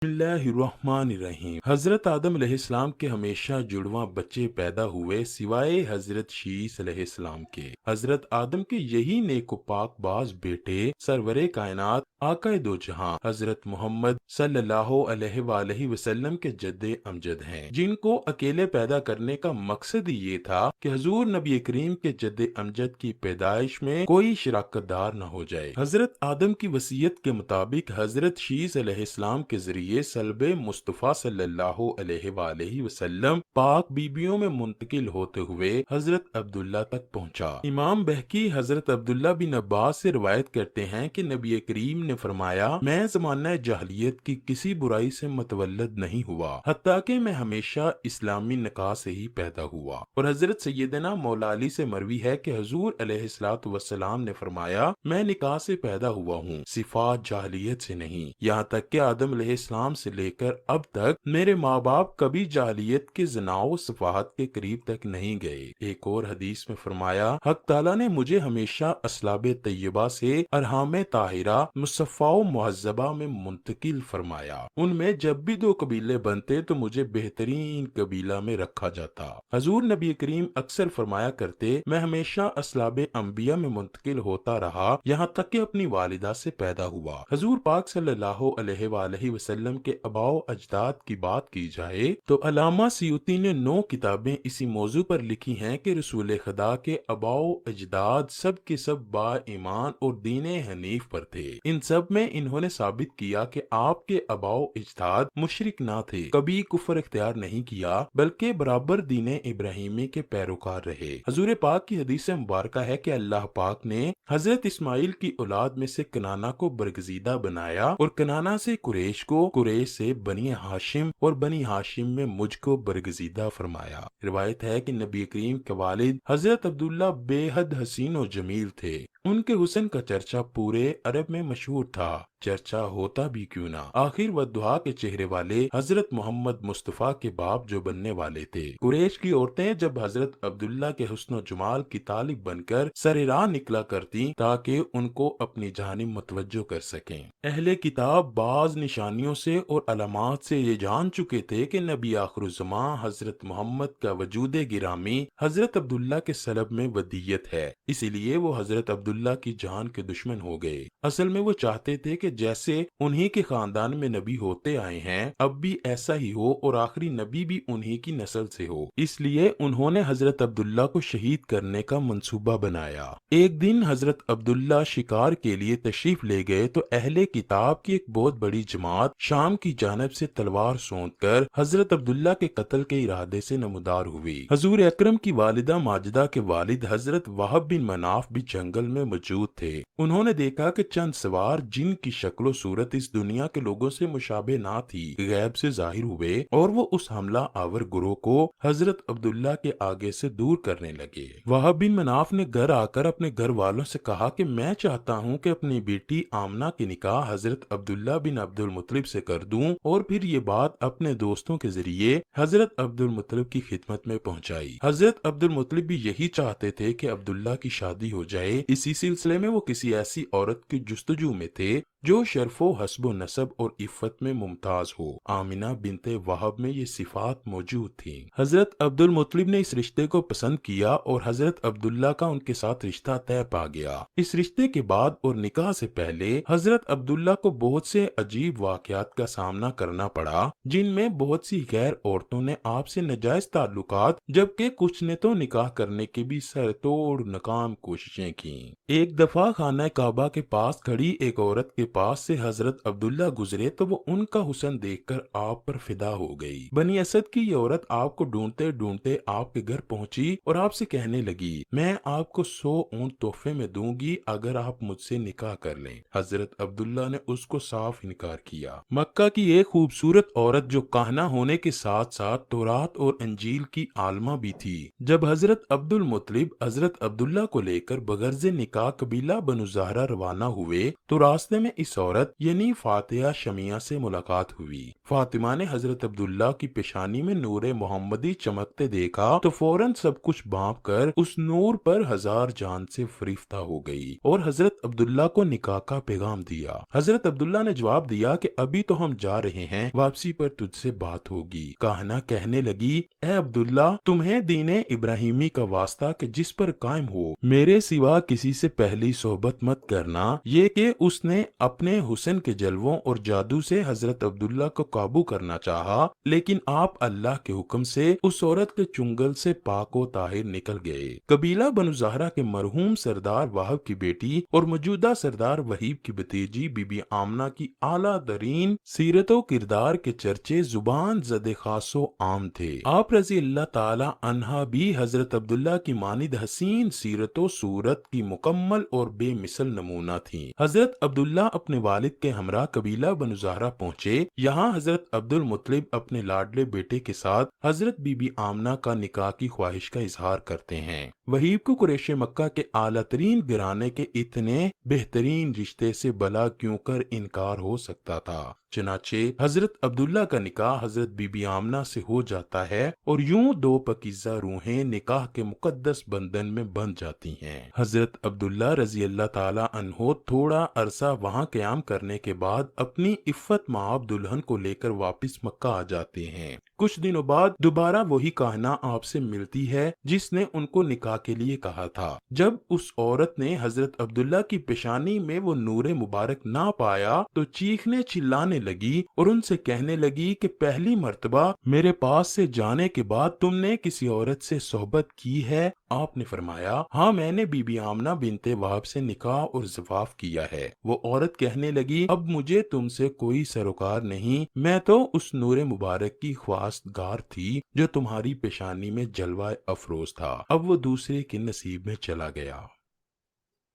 बिस्मिल्लाहिर्रहमानिर्रहीम। हजरत आदम अलैहिस्सलाम के हमेशा जुड़वां बच्चे पैदा हुए सिवाय हजरत शीस अलैहिस्सलाम के। हजरत आदम के यही नेकोपाक बाज बेटे सरवरे कायनात आकाए दो जहां हजरत मोहम्मद सल्लल्लाहु अलैहि वसल्लम के जद्दे अमजद हैं, जिनको अकेले पैदा करने का मकसद ही ये था कि हजूर नबी करीम के जद्दे अमजद की पैदाइश में कोई शराकतदार न हो जाए। हजरत आदम की वसीयत के मुताबिक हजरत शीस अलैहिस्सलाम के जरिए सल्बे मुस्तफ़ा सल्लल्लाहु अलैहि वसल्लम पाक बीबियों में मुंतकिल होते हुए हजरत अब्दुल्ला तक पहुंचा। इमाम बहकी हजरत अब्दुल्ला बिन अब्बास से रिवायत करते हैं कि नबी करीम ने फरमाया, मैं ज़माना जahलियत की किसी बुराई से मतवल्लद नहीं हुआ, हत्ता कि मैं हमेशा इस्लामी निकाह से ही पैदा हुआ। और हजरत सैयदना मौला अली से मरवी है कि हजूर अलैहिस्सलातु वस्सलाम ने फरमाया, मैं निकाह से पैदा हुआ हूँ, सिफात जाहलियत से नहीं। यहाँ तक कि आदम अलैहिस्सलाम से लेकर अब तक मेरे माँ बाप कभी जाहलियत के ज़नाओ सफाहत के करीब तक नहीं गए। एक और हदीस में फरमाया, हक ताला ने मुझे हमेशा असलाबे तैयबा से अरहाम ताहिरा मुसफ़्फ़ा मुहज़्ज़बा में मुंतकिल फरमाया। उनमें जब भी दो कबीले बनते तो मुझे बेहतरीन कबीला में रखा जाता। हजूर नबी करीम अक्सर फरमाया करते, मैं हमेशा असलाबे अंबिया में मुंतकिल होता रहा, यहाँ तक कि अपनी वालिदा से पैदा हुआ। हजूर पाक सल्लल्लाहु अलैहि वसल्लम के अबाओ अजदाद की बात की जाए तो अल्लामा सियूती ने 9 किताबें इसी मौजू पर लिखी हैं कि रसूल खुदा के अबाओ अजदाद सब के सब बा ईमान और दीन हनीफ पर थे। इन सब में इन्होंने साबित किया कि आपके अबाओ अजदाद मुशरिक ना थे, कभी कुफर इख्तियार नहीं किया, बल्कि बराबर दीन इब्राहिमी के पैरोकार रहे। हजूर पाक की हदीस मुबारक है कि अल्लाह पाक ने हजरत इस्माइल की औलाद में से कनाना को बरगजीदा बनाया और कनाना से कुरैश को, कुरैश से बनी हाशिम और बनी हाशिम में मुझको बरगजीदा फरमाया। रिवायत है कि नबी करीम के वालिद हजरत अब्दुल्ला बेहद हसीन और जमील थे। उनके हुस्न का चर्चा पूरे अरब में मशहूर था। चर्चा होता भी क्यों ना, आखिर वद्दुहा के चेहरे वाले हजरत मोहम्मद मुस्तफ़ा के बाप जो बनने वाले थे। कुरैश की औरतें जब हजरत अब्दुल्ला के हुस्न और जमाल की तालिब बनकर सरेराह निकला करती ताकि उनको अपनी जानिब मुतवज्जो कर सकें। अहले किताब बाज निशानियों से और अलामात से ये जान चुके थे कि नबी आखिरुज़्ज़मां हजरत मोहम्मद का वजूद गिरामी हजरत अब्दुल्ला के सलब में वदीयत है, इसीलिए वो हजरत अब्दुल्ला की जान के दुश्मन हो गए। असल में वो चाहते थे कि जैसे उन्हीं के खानदान में नबी होते आए हैं, अब भी ऐसा ही हो और आखिरी नबी भी उन्हीं की नस्ल से हो। इसलिए उन्होंने हजरत अब्दुल्ला को शहीद करने का मंसूबा बनाया। एक दिन हजरत अब्दुल्ला शिकार के लिए तशरीफ ले गए तो अहले किताब की एक बहुत बड़ी जमात शाम की जानब से तलवार सोंध कर हजरत अब्दुल्ला के कत्ल के इरादे से नमदार हुई। हजूर अकरम की वालिदा माजिदा के वालिद हजरत वहाब बिन मनाफ भी जंगल में मौजूद थे। उन्होंने देखा कि चंद सवार जिनकी शक्लो सूरत इस दुनिया के लोगों से मुशाबे ना थी, गैब से जाहिर हुए और वो उस हमला आवर गुरोह को हजरत अब्दुल्ला के आगे से दूर करने लगे। वहाब बिन मनाफ ने घर आकर अपने घर वालों से कहा कि मैं चाहता हूँ कि अपनी बेटी आमना की निकाह हजरत अब्दुल्ला बिन अब्दुल मुत्तलिब से कर दूं और फिर ये बात अपने दोस्तों के जरिए हजरत अब्दुल मुत्तलिब की खिदमत में पहुंचाई। हजरत अब्दुल मुत्तलिब भी यही चाहते थे कि अब्दुल्ला की शादी हो जाए। इसी सिलसिले में वो किसी ऐसी औरत की जुस्तजू में थे जो शर्फो हस्बो नसब और इफ़्फ़त में मुमताज हो। आमिना बिनते वहाब में ये सिफात मौजूद थी। हजरत अब्दुल मुत्तलिब ने इस रिश्ते को पसंद किया और हजरत अब्दुल्ला का उनके साथ रिश्ता तय पा गया। इस रिश्ते के बाद और निकाह से पहले हजरत अब्दुल्ला को बहुत से अजीब वाकयात का सामना करना पड़ा, जिनमें बहुत सी गैर औरतों ने आपसे नाजायज ताल्लुकात, जबकि कुछ ने तो निकाह करने की भी सरतोड़ नाकाम कोशिशें की। एक दफा खाना काबा के पास खड़ी एक औरत के पास से हजरत अब्दुल्ला गुजरे तो वो उनका हुस्न देखकर आप पर फिदा हो गई। बनी असद की ये औरत आपको ढूंढते ढूंढते आपके घर पहुंची और आपसे कहने लगी, मैं आपको 100 ऊंट तोहफे में दूंगी अगर आप मुझसे निकाह कर लें। हजरत अब्दुल्ला ने उसको साफ इनकार किया। मक्का की एक खूबसूरत औरत जो काहना होने के साथ साथ तौरात और अंजील की आलमा भी थी, जब हजरत अब्दुल मुत्तलिब हजरत अब्दुल्ला को लेकर बगर्ज़े निकाह कबीला बनु ज़हरा रवाना हुए तो रास्ते में इस औरत यानी फातिहा शमिया से मुलाकात हुई। फातिमा ने हजरत अब्दुल्ला की पेशानी में नूर मोहम्मदी चमकते देखा तो फौरन सब कुछ भांप कर उस नूर पर हजार जान से फरिश्ता हो गई और हजरत अब्दुल्ला को निकाह का पैगाम दिया। हजरत अब्दुल्ला ने जवाब दिया कि अभी तो हम जा रहे हैं, वापसी पर तुझसे बात होगी। काहना कहने लगी, ए अब्दुल्ला, तुम्हें दीने इब्राहिमी का वास्ता कि जिस पर कायम हो, मेरे सिवा किसी से पहली सोहबत मत करना। ये कि उसने अपने हुस्न के जलवों और जादू से हजरत अब्दुल्ला को काबू करना चाहा, लेकिन आप अल्लाह के हुक्म से उस औरत के चुंगल से पाक व ताहिर निकल गए। कबीला बनु ज़हरा के मरहूम सरदार वाहब की बेटी और मौजूदा सरदार वहीब की भतीजी बीबी आमना की आला तरीन सीरत व किरदार के चर्चे जुबान ज़दे खासो आम थे। आप रजी अल्लाह ताला अन्हा भी हजरत अब्दुल्ला की मानिद हसीन सीरत व सूरत की मुकम्मल और बेमिसल नमूना थी। हजरत अब्दुल्ला अपने वालिद के हमरा कबीला बनु ज़हरा पहुँचे। यहाँ हजरत अब्दुल मुत्तलिब अपने लाडले बेटे के साथ हजरत बीबी आमना का निकाह की ख्वाहिश का इजहार करते हैं। वहीब को कुरैश मक्का के आला तरीन घराने के इतने बेहतरीन रिश्ते से भला क्यों कर इनकार हो सकता था। चनाचे हजरत अब्दुल्ला का निकाह हजरत बीबी आमना से हो जाता है और यूं दो पकीज़ा रूहें निकाह के मुकद्दस बंधन में बंध जाती हैं। हजरत अब्दुल्ला रजी अल्लाह ताला अन्हो थोड़ा अरसा वहाँ क़याम करने के बाद अपनी इफ़्फ़त माब दुल्हन को लेकर वापस मक्का आ जाते हैं। कुछ दिनों बाद दोबारा वही काहना आपसे मिलती है जिसने उनको निकाह के लिए कहा था। जब उस औरत ने हजरत अब्दुल्ला की पेशानी में वो नूरे मुबारक ना पाया तो चीखने चिल्लाने लगी और उनसे कहने लगी कि पहली मर्तबा मेरे पास से जाने के बाद तुमने किसी औरत से सोहबत की है? आपने फरमाया, हाँ, मैंने बीबी आमना बिनते वहाब से निकाह और ज़वाफ किया है। वो औरत कहने लगी, अब मुझे तुमसे कोई सरोकार नहीं, मैं तो उस नूरे मुबारक की ख्वास्तगार थी जो तुम्हारी पेशानी में जलवा अफरोज था। अब वो दूसरे के नसीब में चला गया।